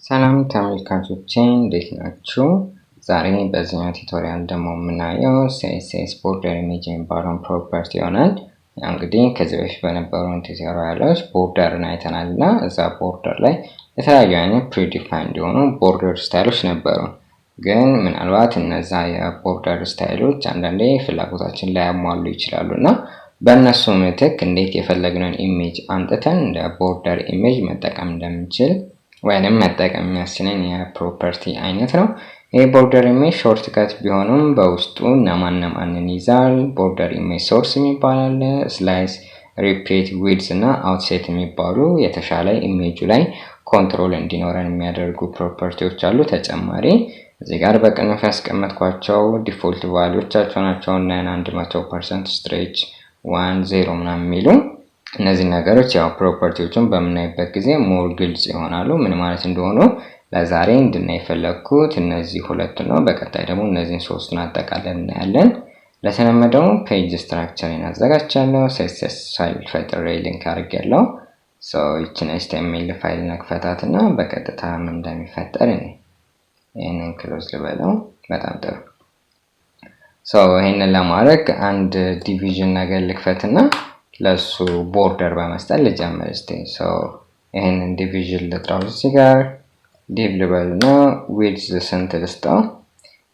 ሰላም ተመልካቾቼ እንዴት ናችሁ? ዛሬ በዚህኛው ቱቶሪያል ደግሞ የምናየው CSS ቦርደር ኢሜጅ የሚባለውን ፕሮፐርቲ ይሆናል። እንግዲህ ከዚህ በፊት በነበሩን ቱቶሪያሎች ቦርደርን አይተናልና እዛ ቦርደር ላይ የተለያዩ አይነት ፕሪዲፋይንድ የሆኑ ቦርደር ስታይሎች ነበሩ። ግን ምናልባት እነዛ የቦርደር ስታይሎች አንዳንዴ ፍላጎታችን ላይ ያሟሉ ይችላሉና በእነሱ ምትክ እንዴት የፈለግነውን ኢሜጅ አምጥተን እንደ ቦርደር ኢሜጅ መጠቀም እንደምንችል ወይንም መጠቀም የሚያስችለን የፕሮፐርቲ አይነት ነው። ይህ ቦርደር ኢሜጅ ሾርትከት ቢሆንም በውስጡ እነማንን ይዛል? ቦርደር ኢሜጅ ሶርስ የሚባል አለ፣ ስላይስ፣ ሪፒት፣ ዊድዝ እና አውትሴት የሚባሉ የተሻለ ኢሜጁ ላይ ኮንትሮል እንዲኖረን የሚያደርጉ ፕሮፐርቲዎች አሉ። ተጨማሪ እዚህ ጋር በቅንፍ ያስቀመጥኳቸው ዲፎልት ቫልዩዎቻቸው ናቸው። 100% ስትሬች 10 ምናምን የሚሉ እነዚህ ነገሮች ያው ፕሮፐርቲዎችን በምናይበት ጊዜ ሞር ግልጽ ይሆናሉ ምን ማለት እንደሆኑ። ለዛሬ እንድናይ የፈለኩት እነዚህ ሁለት ነው። በቀጣይ ደግሞ እነዚህን ሶስቱን አጠቃለን እናያለን። ለተለመደው ፔጅ ስትራክቸርን አዘጋጅቻለሁ። CSS ፋይል ፈጥሬ ሊንክ አድርጌያለሁ። ይችን HTML ፋይል ነክፈታትና በቀጥታ ምን እንደሚፈጠር ይሄንን ክሎዝ ልበለው። በጣም ጥሩ። ይሄንን ለማድረግ አንድ ዲቪዥን ነገር ልክፈትና ለሱ ቦርደር በመስጠት ልጀምር እስቲ። ይሄንን ዲቪዥን ልጥራው። እዚህ ጋር ዲቭ ልበልና ዊድዝ ስንት ልስጠው?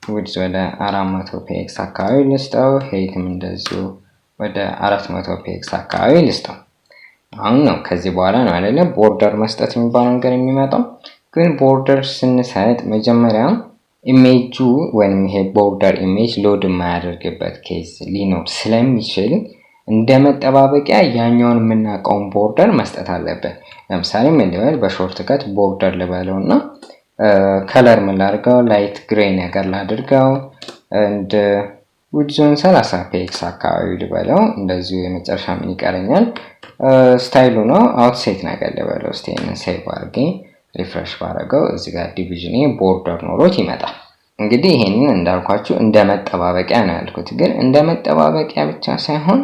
ዊድዝ ወደ 400 px አካባቢ ልስጠው። ሄይትም እንደዚሁ ወደ 400 px አካባቢ ልስጠው። አሁን ነው ከዚህ በኋላ ነው አይደለ ቦርደር መስጠት የሚባለው ነገር የሚመጣው። ግን ቦርደር ስንሰጥ መጀመሪያ ኢሜጁ ወይንም ይሄ ቦርደር ኢሜጅ ሎድ የማያደርግበት ኬዝ ሊኖር ስለሚችል እንደ መጠባበቂያ ያኛውን የምናውቀውን ቦርደር መስጠት አለበት። ለምሳሌ ምን ልበል? በሾርትከት ቦርደር ልበለውና ከለር ምን ላድርገው? ላይት ግሬ ነገር ላድርገው። እንደ ዊድዙን 30 px አካባቢ ልበለው። እንደዚሁ የመጨረሻ ምን ይቀረኛል? ስታይሉ ነው አውትሴት ነገር ልበለው። እስቲ ይሄንን ሴቭ አድርጌ ሪፍሬሽ ባደርገው እዚህ ጋር ዲቪዥን ቦርደር ኖሮት ይመጣል። እንግዲህ ይሄንን እንዳልኳችሁ እንደ መጠባበቂያ ነው ያልኩት። ግን እንደ መጠባበቂያ ብቻ ሳይሆን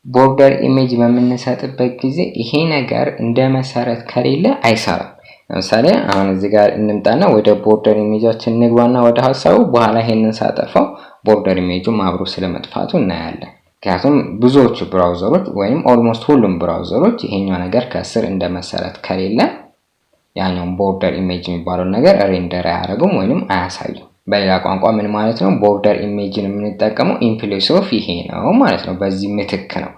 ቦርደር ኢሜጅ በምንሰጥበት ጊዜ ይሄ ነገር እንደ መሰረት ከሌለ አይሰራም። ለምሳሌ አሁን እዚህ ጋር እንምጣና ወደ ቦርደር ኢሜጃችን እንግባና ወደ ሐሳቡ በኋላ ይሄንን ሳጠፋው ቦርደር ኢሜጁም አብሮ ስለመጥፋቱ እናያለን። ምክንያቱም ብዙዎቹ ብራውዘሮች ወይም ኦልሞስት ሁሉም ብራውዘሮች ይሄኛው ነገር ከስር እንደ መሰረት ከሌለ ያኛው ቦርደር ኢሜጅ የሚባለው ነገር ሬንደር አያደርጉም ወይንም አያሳዩም። በሌላ ቋንቋ ምን ማለት ነው? ቦርደር ኢሜጅን የምንጠቀመው ኢን ፕሌስ ኦፍ ይሄ ነው ማለት ነው። በዚህ ምትክ ነው።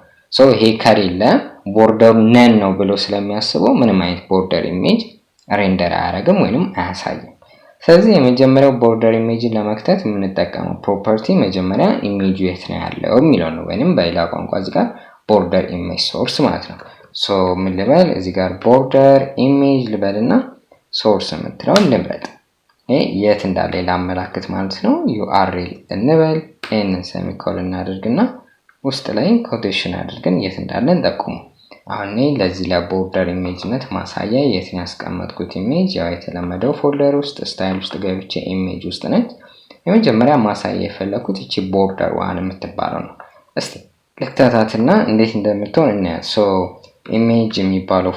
ይሄ ከሌለ ቦርደሩ ነን ነው ብሎ ስለሚያስበው ምንም አይነት ቦርደር ኢሜጅ ሬንደር አያደርግም ወይንም አያሳይም። ስለዚህ የመጀመሪያው ቦርደር ኢሜጅን ለመክተት የምንጠቀመው ፕሮፐርቲ መጀመሪያ ኢሜጁ የት ነው ያለው የሚለው ነው። ወይንም በሌላ ቋንቋ እዚህ ጋር ቦርደር ኢሜጅ ሶርስ ማለት ነው። ምን ልበል? እዚህ ጋር ቦርደር ኢሜጅ ልበልና ሶርስ የምትለው ልምረጥ። የት እንዳለ ላመላክት ማለት ነው። URL እንበል። ይሄንን ሴሚኮሎን እናድርግና ውስጥ ላይ ኮቴሽን አድርገን የት እንዳለ እንጠቁሙ። አሁን ለዚህ ለቦርደር ኢሜጅነት ማሳያ የት ያስቀመጥኩት ኢሜጅ ያው የተለመደው ፎልደር ውስጥ ስታይል ውስጥ ገብቼ ኢሜጅ ውስጥ ነች። የመጀመሪያ ማሳያ የፈለኩት እቺ ቦርደር ዋን የምትባለው ነው። እስቲ ልክተታትና እንዴት እንደምትሆን እናያት። ኢሜጅ የሚባለው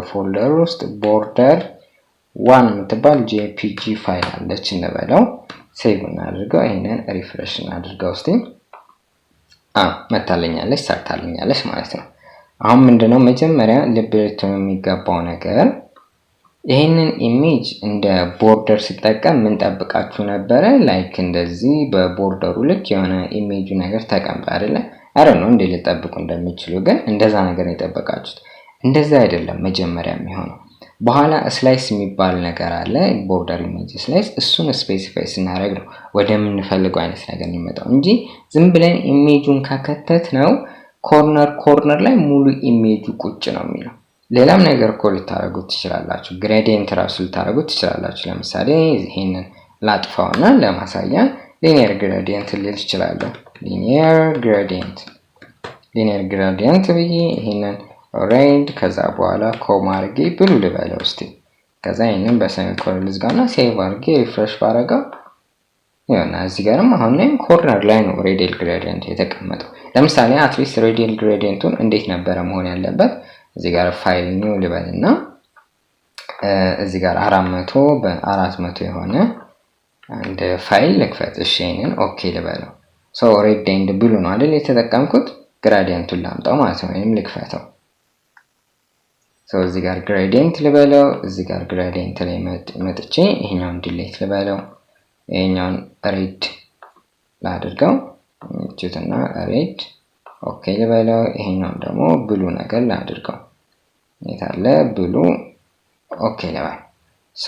ፎልደር ውስጥ ቦርደር ዋን የምትባል JPG ፋይል አለች እንበለው። ሴቭ እናድርገው። ይሄንን ሪፍሬሽ እናድርገው እስቲ። መታለኛለች ሰርታለኛለች ማለት ነው። አሁን ምንድነው መጀመሪያ ልብ ልትሉ የሚገባው ነገር ይሄንን ኢሜጅ እንደ ቦርደር ሲጠቀም ምን ጠብቃችሁ ነበረ? ላይክ እንደዚህ በቦርደሩ ልክ የሆነ ኢሜጁ ነገር ተቀምጦ አይደለ? ነው እንዴ ልጠብቁ እንደሚችሉ ግን እንደዛ ነገር የጠበቃችሁት እንደዛ አይደለም። መጀመሪያ የሚሆነው በኋላ ስላይስ የሚባል ነገር አለ፣ ቦርደር ኢሜጅ ስላይስ። እሱን ስፔሲፋይ ስናደርግ ነው ወደ ምንፈልገው አይነት ነገር የሚመጣው እንጂ ዝም ብለን ኢሜጁን ከከተት ነው ኮርነር ላይ ሙሉ ኢሜጁ ቁጭ ነው የሚለው። ሌላም ነገር እኮ ልታደርጉት ትችላላችሁ። ግሬዲየንት ራሱ ልታደርጉት ትችላላችሁ። ለምሳሌ ይሄንን ላጥፋውና ለማሳያ ሊኒየር ግሬዲየንት ልል እችላለሁ። ሊኒየር ግሬዲየንት ብዬ ይሄንን ሬድ ከዛ በኋላ ኮማ አድርጌ ብሉ ልበለው እስቲ። ከዛ ይሄንን በሴሚኮሎን ልዝጋና ሴቭ አድርጌ ሪፍሬሽ ባረጋው ይሆና እዚህ ጋርም አሁን ላይ ኮርነር ላይ ነው ሬዲየል ግሬዲየንት የተቀመጠው። ለምሳሌ አትሊስት ሬዲየል ግሬዲየንቱን እንዴት ነበረ መሆን ያለበት? እዚህ ጋር ፋይል ኒው ልበልና እዚህ ጋር 400 በ400 የሆነ አንድ ፋይል ልክፈት። እሺ ይሄንን ኦኬ ልበለው። ሶ ሬድ ኤንድ ብሉ ነው አይደል የተጠቀምኩት። ግራዲየንቱን ላምጣው ማለት ነው ወይም ልክፈተው። ሶ እዚህ ጋር ግራዲየንት ልበለው። እዚህ ጋር ግራዲየንት ላይ መጥቼ ይሄኛውን ዲሌት ልበለው። ይሄኛውን ሬድ ላድርገው እቺትና ሬድ ኦኬ ልበለው። ይሄኛውን ደግሞ ብሉ ነገር ላድርገው። የታለ ብሉ ኦኬ ልበል። ሶ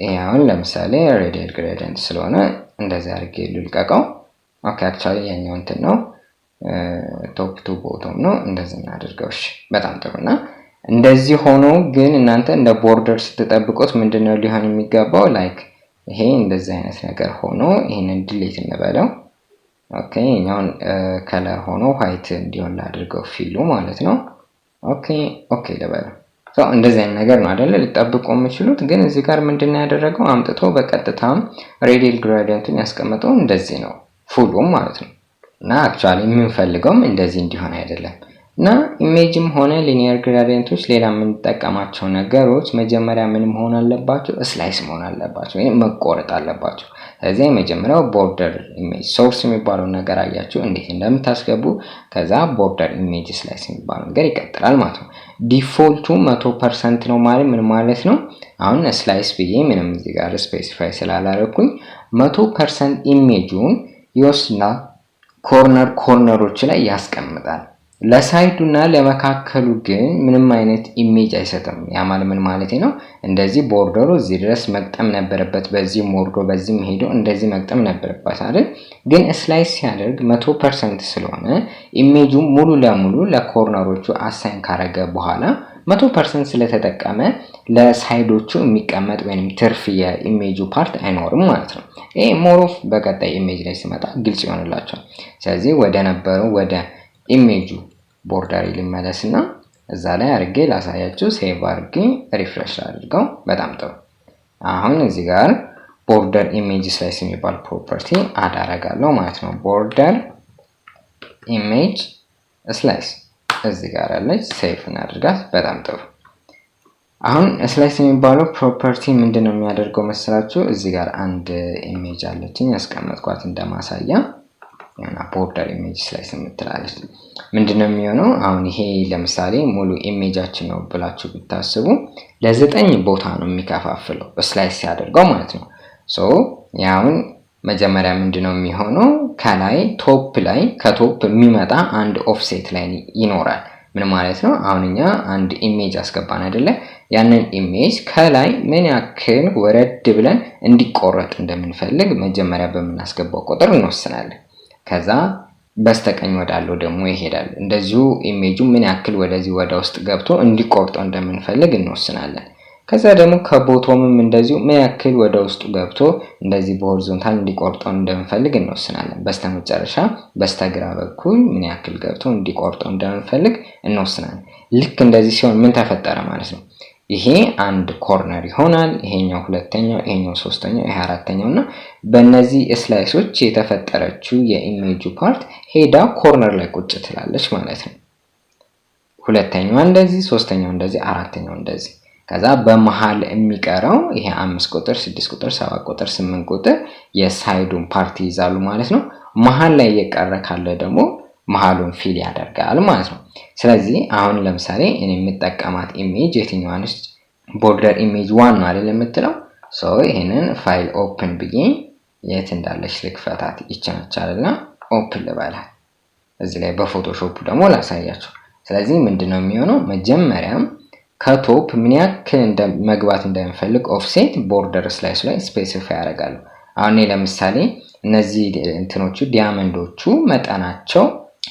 ይሄውን ለምሳሌ ሬዲየል ግራዲየንት ስለሆነ እንደዚህ አድርጌ ልልቀቀው። ኦኬ አክቹአሊ ያኛው እንትን ነው ቶፕ ቱ ቦቶም ነው። እንደዚህ እናድርገው። እሺ በጣም ጥሩና እንደዚህ ሆኖ ግን እናንተ እንደ ቦርደር ስትጠብቁት ምንድነው ሊሆን የሚገባው? ላይክ ይሄ እንደዚህ አይነት ነገር ሆኖ ይሄንን ዲሊት እንበለው። ኦኬ እኛውን ከለር ሆኖ ዋይት እንዲሆን ላድርገው ፊሉ ማለት ነው። ኦኬ ኦኬ ልበለው። ሶ እንደዚህ አይነት ነገር ነው አይደል ልጠብቁ የምትችሉት። ግን እዚህ ጋር ምንድነው ያደረገው? አምጥቶ በቀጥታም ሬዲየል ግራዲየንቱን ያስቀምጠው እንደዚህ ነው ፉሉም ማለት ነው። እና አክቹአሊ የምንፈልገውም እንደዚህ እንዲሆን አይደለም። እና ኢሜጅም ሆነ ሊኒየር ግራዲየንቶች ሌላ የምንጠቀማቸው ነገሮች መጀመሪያ ምን መሆን አለባቸው? ስላይስ መሆን አለባቸው ወይም መቆረጥ አለባቸው። ስለዚህ መጀመሪያው ቦርደር ኢሜጅ ሶርስ የሚባለው ነገር አያችሁ እንዴት እንደምታስገቡ። ከዛ ቦርደር ኢሜጅ ስላይስ የሚባለው ነገር ይቀጥላል ማለት ነው። ዲፎልቱ 100% ነው ማለት ምን ማለት ነው? አሁን ስላይስ ብዬ ምንም እዚህ ጋር ስፔሲፋይ ስላላረኩኝ 100% ኢሜጁን ይወስና ኮርነሮች ላይ ያስቀምጣል። ለሳይዱና ለመካከሉ ግን ምንም አይነት ኢሜጅ አይሰጥም። ያ ማለት ምን ማለት ነው? እንደዚህ ቦርደሩ እዚህ ድረስ መግጠም ነበረበት፣ በዚህ ወርዶ በዚህ ሄዶ እንደዚህ መግጠም ነበረበት አይደል? ግን ስላይስ ሲያደርግ 100% ስለሆነ ኢሜጁ ሙሉ ለሙሉ ለኮርነሮቹ አሳይን ካረገ በኋላ 100% ስለተጠቀመ ለሳይዶቹ የሚቀመጥ ወይንም ትርፍ የኢሜጁ ፓርት አይኖርም ማለት ነው። ይሄ ሞሮፍ በቀጣይ ኢሜጅ ላይ ሲመጣ ግልጽ ይሆንላችኋል። ስለዚህ ወደ ነበረው ወደ ኢሜጁ ቦርደር ልመለስና እዛ ላይ አድርጌ ላሳያችሁ። ሴቭ አድርጌ ሪፍሬሽ አድርገው። በጣም ጥሩ። አሁን እዚህ ጋር ቦርደር ኢሜጅ ስላይስ የሚባል ፕሮፐርቲ አድ አደርጋለሁ ማለት ነው። ቦርደር ኢሜጅ ስላይስ እዚህ ጋር አለች። ሴቭ እናድርጋት። በጣም ጥሩ። አሁን ስላይስ የሚባለው ፕሮፐርቲ ምንድነው የሚያደርገው መሰላችሁ? እዚህ ጋር አንድ ኢሜጅ አለችኝ ያስቀመጥኳት እንደማሳያ ያና ቦርደር ኢሜጅ ስላይስ የምትላለች። ምንድነው የሚሆነው? አሁን ይሄ ለምሳሌ ሙሉ ኢሜጃችን ነው ብላችሁ ብታስቡ ለ9 ቦታ ነው የሚከፋፍለው ስላይስ ያደርገው ማለት ነው። ሶ ያውን መጀመሪያ ምንድነው የሚሆነው? ከላይ ቶፕ ላይ ከቶፕ የሚመጣ አንድ ኦፍሴት ላይ ይኖራል። ምን ማለት ነው? አሁንኛ አንድ ኢሜጅ አስገባን አይደለ? ያንን ኢሜጅ ከላይ ምን ያክል ወረድ ብለን እንዲቆረጥ እንደምንፈልግ መጀመሪያ በመናስገባው ቁጥር እንወስናለን። ከዛ በስተቀኝ ወዳለው ደግሞ ይሄዳል። እንደዚሁ ኢሜጁ ምን ያክል ወደዚህ ወደ ውስጥ ገብቶ እንዲቆርጠው እንደምንፈልግ እንወስናለን። ከዛ ደግሞ ከቦቶምም እንደዚሁ ምን ያክል ወደ ውስጥ ገብቶ እንደዚህ በሆሪዞንታል እንዲቆርጠው እንደምንፈልግ እንወስናለን። በስተመጨረሻ በስተግራ በኩል ምን ያክል ገብቶ እንዲቆርጠው እንደምንፈልግ እንወስናለን። ልክ እንደዚህ ሲሆን ምን ተፈጠረ ማለት ነው? ይሄ አንድ ኮርነር ይሆናል። ይሄኛው ሁለተኛው፣ ይሄኛው ሶስተኛው፣ ይሄ አራተኛው እና በእነዚህ ስላይሶች የተፈጠረችው የኢሜጁ ፓርት ሄዳ ኮርነር ላይ ቁጭ ትላለች ማለት ነው። ሁለተኛው እንደዚህ፣ ሶስተኛው እንደዚህ፣ አራተኛው እንደዚህ። ከዛ በመሃል የሚቀረው ይሄ 5 ቁጥር፣ 6 ቁጥር፣ 7 ቁጥር፣ 8 ቁጥር የሳይዱን ፓርት ይዛሉ ማለት ነው። መሃል ላይ የቀረ ካለ ደግሞ መሃሉን ፊል ያደርጋል ማለት ነው። ስለዚህ አሁን ለምሳሌ እኔ የምጠቀማት ኢሜጅ የትኛዋ ነች? ቦርደር ኢሜጅ 1 ነው አይደል የምትለው። ሶ ይሄንን ፋይል ኦፕን ብዬ የት እንዳለች ልክፈታት ይቻላልና ኦፕን ልበላት። እዚህ ላይ በፎቶሾፕ ደግሞ ላሳያችሁ። ስለዚህ ምንድነው የሚሆነው? መጀመሪያም ከቶፕ ምን ያክል መግባት እንደምፈልግ ኦፍሴት ቦርደር ስላይስ ላይ ስፔሲፋይ ያደርጋሉ። አሁን ለምሳሌ እነዚህ እንትኖቹ ዲያመንዶቹ መጠናቸው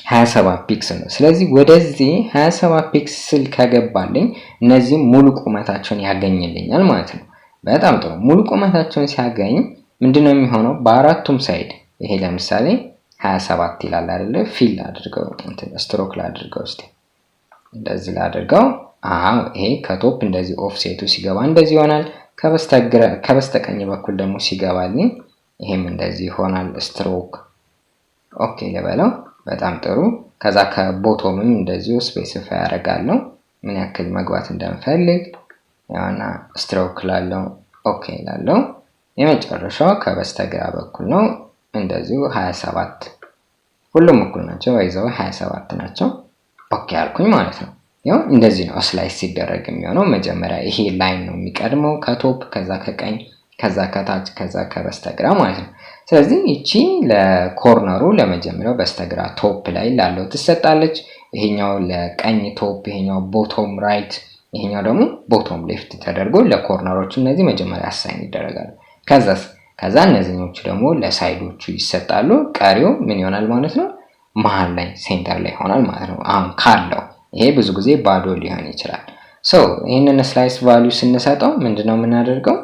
27 ፒክስል ነው። ስለዚህ ወደዚህ 27 ፒክስል ከገባልኝ እነዚህ ሙሉ ቁመታቸውን ያገኝልኛል ማለት ነው። በጣም ጥሩ። ሙሉ ቁመታቸውን ሲያገኝ ምንድነው የሚሆነው? በአራቱም ሳይድ ይሄ ለምሳሌ 27 ይላል አይደለ? ፊል አድርገው ስትሮክ ላድርገው እስቲ እንደዚህ ላድርገው። ይሄ ከቶፕ እንደዚህ ኦፍሴቱ ሲገባ እንደዚህ ይሆናል። ከበስተቀኝ በኩል ደግሞ ሲገባልኝ ይሄም እንደዚህ ይሆናል። ስትሮክ ኦኬ ልበለው። በጣም ጥሩ። ከዛ ከቦቶምም እንደዚሁ ስፔሲፋይ ያደርጋለሁ ምን ያክል መግባት እንደምፈልግ። ያና ስትሮክ ላለው ኦኬ ላለው የመጨረሻው ከበስተግራ በኩል ነው እንደዚሁ 27 ሁሉም እኩል ናቸው አይዘው 27 ናቸው ኦኬ አልኩኝ ማለት ነው ያው እንደዚህ ነው ስላይስ ሲደረግ የሚሆነው መጀመሪያ ይሄ ላይን ነው የሚቀድመው ከቶፕ ከዛ ከቀኝ ከዛ ከታች ከዛ ከበስተግራ ማለት ነው ስለዚህ እቺ ለኮርነሩ ለመጀመሪያው በስተግራ ቶፕ ላይ ላለው ትሰጣለች ይሄኛው ለቀኝ ቶፕ ይሄኛው ቦቶም ራይት ይሄኛው ደግሞ ቦቶም ሌፍት ተደርጎ ለኮርነሮቹ እነዚህ መጀመሪያ አሳይን ይደረጋሉ ከዛ እነዚህኞቹ ደግሞ ለሳይዶቹ ይሰጣሉ ቀሪው ምን ይሆናል ማለት ነው መሃል ላይ ሴንተር ላይ ይሆናል ማለት ነው አሁን ካለው ይሄ ብዙ ጊዜ ባዶ ሊሆን ይችላል ሶ ይሄንን ስላይስ ቫልዩ ስንሰጠው ምንድነው የምናደርገው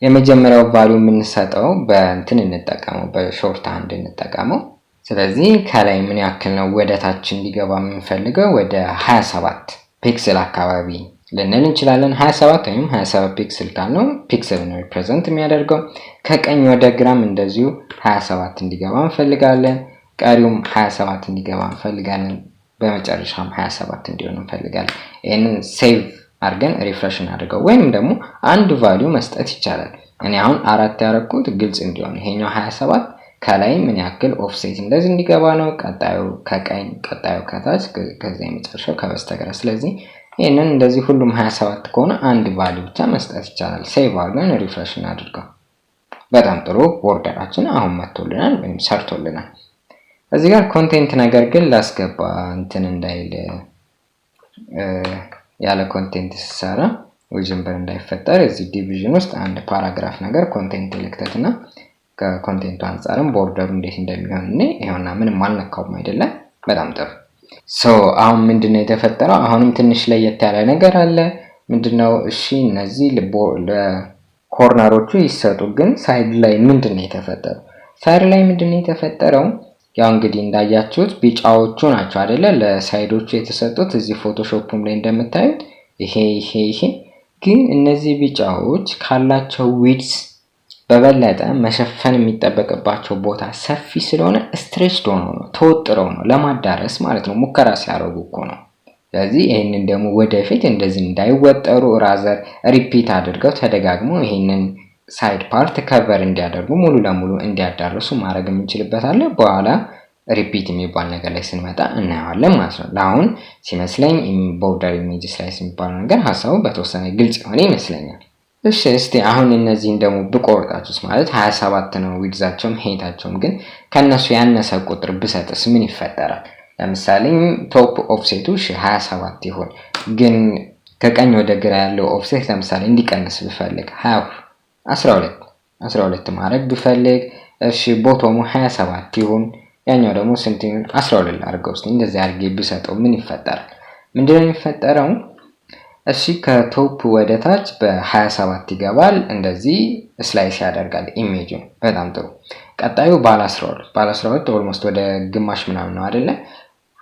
የመጀመሪያው ቫልዩ የምንሰጠው በእንትን እንጠቀመው በሾርት ሃንድ እንጠቀመው ስለዚህ ከላይ ምን ያክል ነው ወደታች እንዲገባ የምንፈልገው ወደ 27 ፒክሰል አካባቢ ልንል እንችላለን 27 ወይም 27 ፒክሰል ካልነው ፒክሰል ነው ሪፕሬዘንት የሚያደርገው ከቀኝ ወደ ግራም እንደዚሁ 27 እንዲገባ እንፈልጋለን ቀሪውም 27 እንዲገባ እንፈልጋለን በመጨረሻም 27 እንዲሆን እንፈልጋለን ይሄንን ሴቭ አርገን ሪፍሬሽ እናድርገው ወይም ደግሞ አንድ ቫልዩ መስጠት ይቻላል እኔ አሁን 4 ያረኩት ግልጽ እንዲሆን ይሄኛው 27 ከላይ ምን ያክል ኦፍሴት እንደዚህ እንዲገባ ነው ቀጣዩ ከቀኝ ቀጣዩ ከታች ከዛ የመጨረሻው ከበስተግራ ስለዚህ ይሄንን እንደዚህ ሁሉም 27 ከሆነ አንድ ቫልዩ ብቻ መስጠት ይቻላል ሴቭ አርገን ሪፍሬሽ እናድርገው በጣም ጥሩ ቦርደራችን አሁን መጥቶልናል ወይም ሰርቶልናል እዚህ ጋር ኮንቴንት ነገር ግን ላስገባ እንትን እንዳይል ያለ ኮንቴንት ሲሰራ ውዥንብር እንዳይፈጠር እዚህ ዲቪዥን ውስጥ አንድ ፓራግራፍ ነገር ኮንቴንት ልክተትና ከኮንቴንቱ አንፃርም ቦርደሩ እንዴት እንደሚሆን ይሄውና ምንም አልነካውም አይደለም በጣም ጥሩ ሶ አሁን ምንድነው የተፈጠረው አሁንም ትንሽ ለየት ያለ ነገር አለ ምንድነው እሺ እነዚህ ለኮርነሮቹ ይሰጡ ግን ሳይድ ላይ ምንድነው የተፈጠረው ሳይድ ላይ ምንድነው የተፈጠረው ያው እንግዲህ እንዳያችሁት ቢጫዎቹ ናቸው አይደለ ለሳይዶቹ የተሰጡት እዚህ ፎቶሾፕም ላይ እንደምታዩት ይሄ ግን እነዚህ ቢጫዎች ካላቸው ዊድስ በበለጠ መሸፈን የሚጠበቅባቸው ቦታ ሰፊ ስለሆነ ስትሬችድ ሆኖ ነው ተወጥረው ነው ለማዳረስ ማለት ነው ሙከራ ሲያደርጉ እኮ ነው ስለዚህ ይሄንን ደግሞ ወደፊት እንደዚህ እንዳይወጠሩ ራዘር ሪፒት አድርገው ተደጋግመው ይሄንን ሳይድ ፓርት ከቨር እንዲያደርጉ ሙሉ ለሙሉ እንዲያዳርሱ ማድረግ የምንችልበት አለ በኋላ ሪፒት የሚባል ነገር ላይ ስንመጣ እናያለን ማለት ነው ለአሁን ሲመስለኝ ቦርደር ኢሜጅስ ላይ የሚባል ነገር ሐሳቡ በተወሰነ ግልጽ ሆነ ይመስለኛል እሺ እስቲ አሁን እነዚህን ደግሞ ብቆርጣችሁስ ማለት 27 ነው ዊድዛቸውም ሄታቸውም ግን ከነሱ ያነሰ ቁጥር ብሰጥስ ምን ይፈጠራል ለምሳሌ ቶፕ ኦፍሴቱ 27 ይሆን ግን ከቀኝ ወደ ግራ ያለው ኦፍሴት ለምሳሌ እንዲቀንስ ብፈልግ 12 ማድረግ ብፈልግ እሺ ቦቶሙ 27 ይሁን ያኛው ደግሞ ስንት ይሁን 12 አድርገው እስቲ እንደዚህ አድርጌ ብሰጠው ምን ይፈጠራል ምንድነው የሚፈጠረው እሺ ከቶፕ ወደ ታች በ27 ይገባል እንደዚህ ስላይስ ያደርጋል ኢሜጁ በጣም ጥሩ ቀጣዩ ባለ 12 ኦልሞስት ወደ ግማሽ ምናምን ነው አይደለ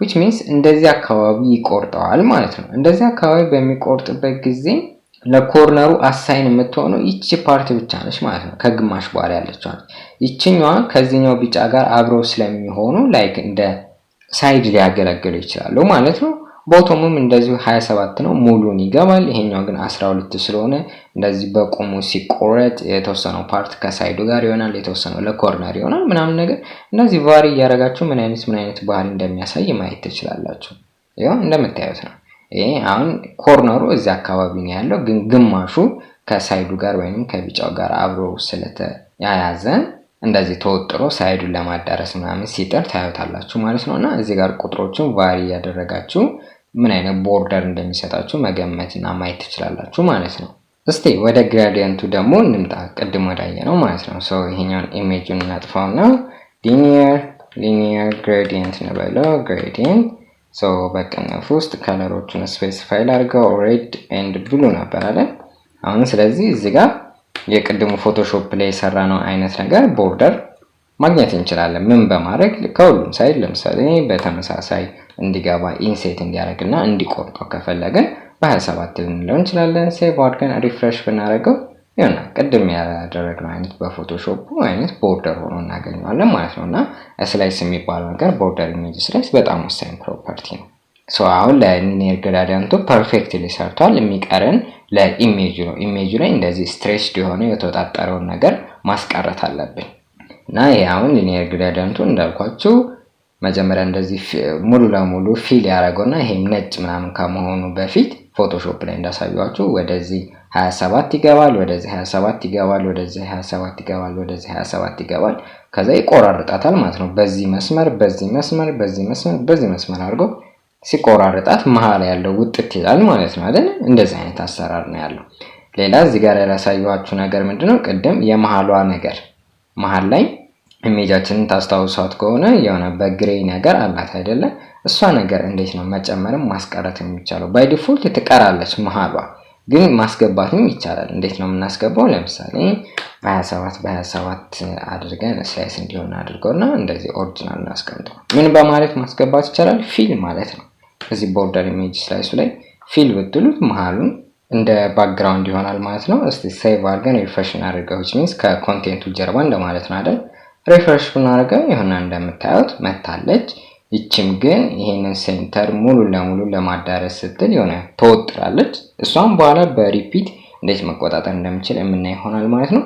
which means እንደዚህ አካባቢ ይቆርጣል ማለት ነው እንደዚህ አካባቢ በሚቆርጥበት ጊዜ ለኮርነሩ አሳይን የምትሆነው ይቺ ፓርት ብቻ ነች ማለት ነው ከግማሽ በኋላ ያለችው ይቺኛዋ ከዚህኛው ቢጫ ጋር አብረው ስለሚሆኑ ላይክ እንደ ሳይድ ሊያገለግሉ ይችላሉ ማለት ነው ቦቶሙም እንደዚሁ 27 ነው ሙሉን ይገባል ይሄኛው ግን 12 ስለሆነ እንደዚህ በቆሙ ሲቆረጥ የተወሰነው ፓርት ከሳይዱ ጋር ይሆናል የተወሰነው ለኮርነር ይሆናል ምናምን ነገር እንደዚህ ቫሪ ያረጋችሁ ምን አይነት ባህሪ እንደሚያሳይ ማየት ትችላላችሁ ይሄው እንደምታዩት ነው ይሄ አሁን ኮርነሩ እዚህ አካባቢ ነው ያለው ግን ግማሹ ከሳይዱ ጋር ወይንም ከቢጫው ጋር አብሮ ስለተያያዘ እንደዚህ ተወጥሮ ሳይዱን ለማዳረስ ምናምን ሲጥር ታዩታላችሁ ማለት ነውና እዚህ ጋር ቁጥሮችን ቫሪ ያደረጋችሁ ምን አይነት ቦርደር እንደሚሰጣችሁ መገመትና ማየት ትችላላችሁ ማለት ነው እስቲ ወደ ግራዲየንቱ ደግሞ እንምጣ ቅድም ወዳየነው ማለት ነው ሶ ይሄኛውን ኢሜጁን እናጥፋውና ሊኒየር ግራዲየንት ነው ግራዲየንት ሶ በቅንፍ ውስጥ ከለሮቹን ስፔሲፋይ አድርገው ሬድ ኤንድ ብሉ ነበር አይደል አሁን ስለዚህ እዚህ ጋር የቅድሙ ፎቶሾፕ ላይ የሰራነው አይነት ነገር ቦርደር ማግኘት እንችላለን ምን በማድረግ ከሁሉም ሳይድ ለምሳሌ በተመሳሳይ እንዲገባ ኢንሴት እንዲያደርግና እንዲቆርጠው ከፈለግን በ27 ልንለው እንችላለን ሴቭ አድርገን ሪፍሬሽ ብናደርገው ይሆና ቅድም ያደረግነው አይነት በፎቶሾፕ አይነት ቦርደር ሆኖ እናገኘዋለን ማለት ነውና ስላይስ የሚባለው ነገር ቦርደር ኢሜጅ ስላይስ በጣም ወሳኝ ፕሮፐርቲ ነው ሶ አሁን ለሊኒየር ግራዲየንቱ ፐርፌክትሊ ሰርቷል የሚቀረን ለኢሜጁ ነው ኢሜጁ ላይ እንደዚህ ስትሬችድ የሆነ የተወጣጠረውን ነገር ማስቀረት አለብን እና ይሄ አሁን ሊኒየር ግሬዲየንቱ እንዳልኳችሁ መጀመሪያ እንደዚህ ሙሉ ለሙሉ ፊል ያደርገውና ይሄም ነጭ ምናምን ከመሆኑ በፊት ፎቶሾፕ ላይ እንዳሳየዋችሁ ወደዚህ 27 ይገባል ወደዚህ 27 ይገባል ወደዚህ 27 ይገባል ወደዚህ 27 ይገባል ከዛ ይቆራርጣታል ማለት ነው በዚህ መስመር በዚህ መስመር በዚህ መስመር በዚህ መስመር አድርጎ ሲቆራርጣት መሃል ያለው ውጥት ይላል ማለት ነው አይደል እንደዚህ አይነት አሰራር ነው ያለው ሌላ እዚህ ጋር ያላሳየዋችሁ ነገር ምንድነው ቀደም የመሃሏ ነገር መሃል ላይ ኢሜጃችንን ታስታውሳት ከሆነ የሆነ በግሬ ነገር አላት አይደለ እሷ ነገር እንዴት ነው መጨመርም ማስቀረትም የሚቻለው ባይ ዲፎልት ትቀራለች መሃሏ ግን ማስገባትም ይቻላል እንዴት ነው የምናስገባው ለምሳሌ በ27 አድርገን ስላይስ እንዲሆን አድርገውና እንደዚህ ኦሪጂናል እናስቀምጠው ምን በማለት ማስገባት ይቻላል ፊል ማለት ነው እዚህ ቦርደር ኢሜጅ ስላይሱ ላይ ፊል ብትሉት መሃሉን እንደ ባክግራውንድ ይሆናል ማለት ነው እስቲ ሴቭ አድርገን ሪፍሬሽ እናድርገው which means ከኮንቴንቱ ጀርባ እንደማለት ነው አይደል ሪፍሬሽ ብናደርገው ይሆናል እንደምታዩት መታለች ይችም ግን ይሄንን ሴንተር ሙሉ ለሙሉ ለማዳረስ ስትል የሆነ ተወጥራለች እሷም በኋላ በሪፒት እንዴት መቆጣጠር እንደምችል የምናይ ይሆናል ማለት ነው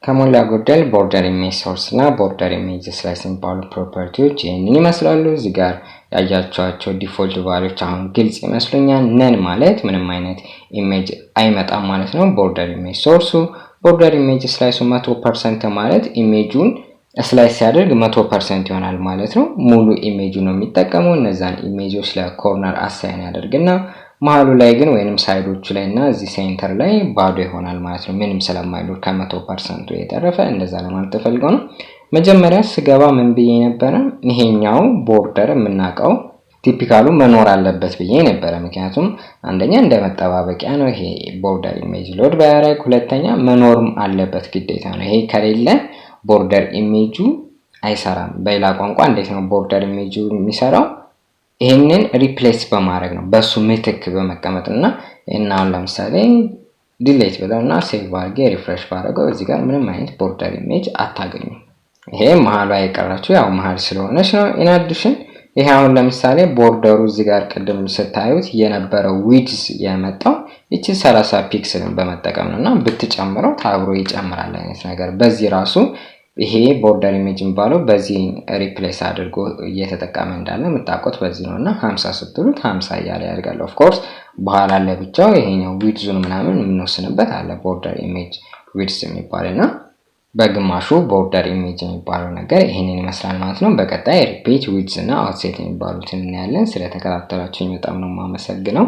ከሞላ ጎደል ቦርደር ኢሜጅ ሶርስ እና ቦርደር ኢሜጅ ስላይስ የሚባሉ ፕሮፐርቲዎች ይሄንን ይመስላሉ እዚህ ጋር ያያችኋቸው ዲፎልት ቫልዩዎች አሁን ግልጽ ይመስሉኛል ነን ማለት ምንም አይነት ኢሜጅ አይመጣም ማለት ነው ቦርደር ኢሜጅ ሶርሱ ቦርደር ኢሜጅ ስላይሱ 100% ማለት ኢሜጁን ስላይስ ሲያደርግ 100% ይሆናል ማለት ነው ሙሉ ኢሜጁ ነው የሚጠቀመው እነዛን ኢሜጆች ለኮርነር አሳይን ያደርግና መሃሉ ላይ ግን ወይንም ሳይዶቹ ላይና እዚህ ሴንተር ላይ ባዶ ይሆናል ማለት ነው ምንም ስለማይኖር ከ100% የተረፈ እንደዛ ለማለት ተፈልገው ነው መጀመሪያ ስገባ ምን ብዬ ነበር ይሄኛው ቦርደር የምናቀው ቲፒካሉ መኖር አለበት ብዬ ነበር ምክንያቱም አንደኛ እንደመጠባበቂያ ነው ይሄ ቦርደር ኢሜጅ ሎድ ባያደርግ ሁለተኛ መኖርም አለበት ግዴታ ነው ይሄ ከሌለ ቦርደር ኢሜጁ አይሰራም በሌላ ቋንቋ እንዴት ነው ቦርደር ኢሜጁ የሚሰራው ይሄንን ሪፕሌስ በማድረግ ነው በሱ ምትክ በመቀመጥና እና ለምሳሌ ዲሌት ብለውና ሴቭ አድርጌ ሪፍሬሽ ባደርገው እዚህ ጋር ምንም አይነት ቦርደር ኢሜጅ አታገኙም ይሄ መሃሉ አይቀራችሁ ያው መሃል ስለሆነች ነው ኢን አዲሽን ይሄ አሁን ለምሳሌ ቦርደሩ እዚህ ጋር ቀደም ስታዩት የነበረው ዊድዝ የመጣው እቺ 30 ፒክሰልን በመጠቀም ነውና ብትጨምረው ታብሮ ይጨምራል አይነት ነገር በዚህ ራሱ ይሄ ቦርደር ኢሜጅ ባለው በዚህ ሪፕሌስ አድርጎ እየተጠቀመ እንዳለ መጣቆት በዚህ ነውና 50 ስትሉት 50 ያለ ያርጋል ኦፍ ኮርስ በኋላ ለብቻው ይሄኛው ዊድዙን ምናምን የምንወስንበት አለ ቦርደር ኢሜጅ ዊድዝ የሚባልና በግማሹ ቦርደር ኢሜጅ የሚባለው ነገር ይሄንን ይመስላል ማለት ነው በቀጣይ ሪፒት ዊድዝ እና አውትሴት የሚባሉትን እናያለን ስለተከታተላችሁኝ በጣም ነው የማመሰግነው